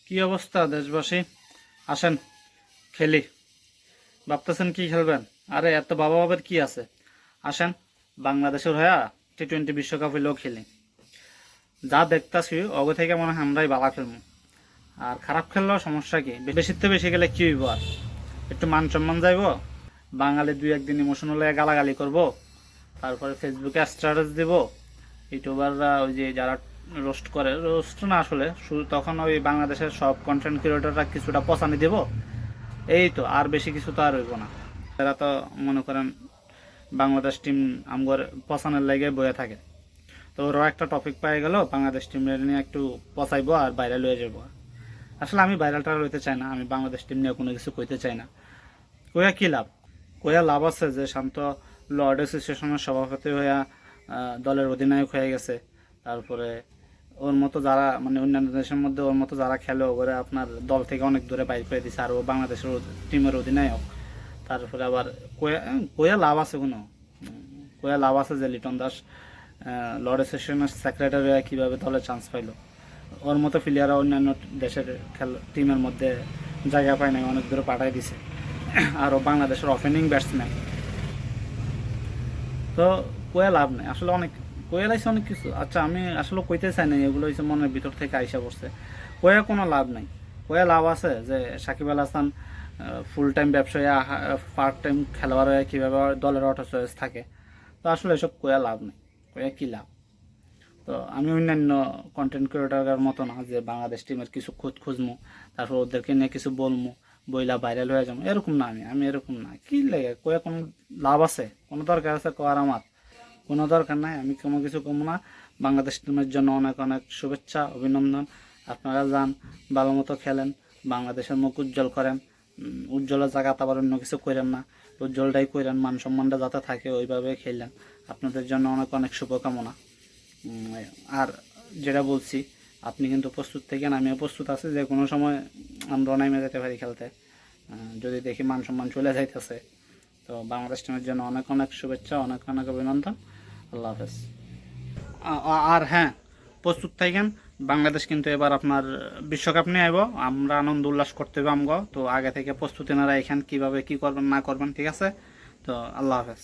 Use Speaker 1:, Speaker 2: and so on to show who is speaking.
Speaker 1: কি অবস্থা দেশবাসী? আসেন খেলি। ভাবতেছেন কি খেলবেন? আরে এত বাবা বাবার কি আছে? আসেন বাংলাদেশের হয়ে T20 বিশ্বকাপ হইলেও খেলি। যা দেখতাছি অগ থেকে মনে হয় আমরাই বালা খেলবো। আর খারাপ খেললেও সমস্যা কি? বেশির থেকে বেশি গেলে কি হইব? আর একটু মান সম্মান যাইব। বাঙালি দুই একদিন ইমোশনাল হয়ে গালাগালি করব, তারপরে ফেসবুকে স্ট্যাটাস দিব। ইউটিউবাররা ওই যে যারা রোস্ট করে, রোস্ট না আসলে শুধু, তখন ওই বাংলাদেশের সব কন্টেন্ট ক্রিয়েটররা কিছুটা পচানি দেব। এই তো, আর বেশি কিছু তো আর হইব না। এরা তো মনে করেন বাংলাদেশ টিম আমগর পচানের লাগে বয়ে থাকে। তো ওরাও একটা টপিক পাই গেল, বাংলাদেশ টিম নিয়ে একটু পচাইবো আর ভাইরাল হয়ে যাবো। আসলে আমি ভাইরালটা হইতে চাই না, আমি বাংলাদেশ টিম নিয়ে কোনো কিছু কইতে চাই না। কইয়া কি লাভ? কইয়া লাভ আছে যে শান্ত লর্ড অ্যাসোসিয়েশনের সভাপতি হইয়া দলের অধিনায়ক হয়ে গেছে। তারপরে ওর মতো যারা মানে অন্যান্য দেশের মধ্যে ওর মতো যারা খেলে ওরে আপনার দল থেকে অনেক দূরে বাইর করে দিছে, আর ও বাংলাদেশের টিমের অধিনায়ক। তারপরে আবার কইয়া লাভ আছে কোনো? কইয়া লাভ আছে যে লিটন দাস লর্ড অ্যাসোসিয়েশনের সেক্রেটারি হয়ে কীভাবে দলে চান্স পাইলো? ওর মতো প্লেয়াররা অন্যান্য দেশের টিমের মধ্যে জায়গা পায় নাই, অনেক দূরে পাঠাই দিছে। আর ও বাংলাদেশের ওপেনিং ব্যাটসম্যান। তো কয়ে লাভ নেই আসলে, অনেক কয়ে লাইছে অনেক কিছু। আচ্ছা আমি আসলে কইতে চাই না, এগুলো হচ্ছে মনের ভিতর থেকে আইসা পড়ছে। কয়ে কোনো লাভ নাই। কয়ে লাভ আছে যে সাকিব আল হাসান ফুল টাইম ব্যবসায়ী, পার্ট টাইম খেলোয়াড় হয়ে কীভাবে দলের অটো চয়েস থাকে। তো আসলে এসব কয়ে লাভ নেই। কয়ে কী লাভ? তো আমি অন্যান্য কন্টেন্ট ক্রিয়েটারের মতো না যে বাংলাদেশ টিমের কিছু খুঁজমু, তারপর ওদেরকে নিয়ে কিছু বলমু, বইলা ভাইরাল হয়ে যাবো, এরকম না। আমি এরকম না। কি লাগে কয়ে কোনো লাভ আছে? কোনো দরকার আছে কর? আমার কোনো দরকার নাই। আমি কোনো কিছু কমু না। বাংলাদেশ টিমের জন্য অনেক অনেক শুভেচ্ছা, অভিনন্দন। আপনারা যান, ভালো মতো খেলেন, বাংলাদেশের মুখ উজ্জ্বল করেন। উজ্জ্বলের জায়গাতে আবার অন্য কিছু করেন না, উজ্জ্বলটাই করেন। মান সম্মানটা যাতে থাকে ওইভাবে খেললেন। আপনাদের জন্য অনেক অনেক শুভকামনা। আর যেটা বলছি, আপনি কিন্তু প্রস্তুত থাকেন, আমিও প্রস্তুত আছি। যে কোনো সময় আমরা নাইমে যেতে পারি খেলতে, যদি দেখি মান সম্মান চলে যাইতেছে। তো বাংলাদেশ টিমের জন্য অনেক অনেক শুভেচ্ছা, অনেক অনেক অভিনন্দন। আল্লাহ হাফেজ। আর হ্যাঁ, প্রস্তুত থাকেন। বাংলাদেশ কিন্তু এবার আপনার বিশ্বকাপ নিয়ে আইব, আমরা আনন্দ উল্লাস করতে হবে আমগো। তো আগে থেকে প্রস্তুতি নেওয়া এখান কীভাবে কী করবেন না করবেন, ঠিক আছে? তো আল্লাহ হাফেজ।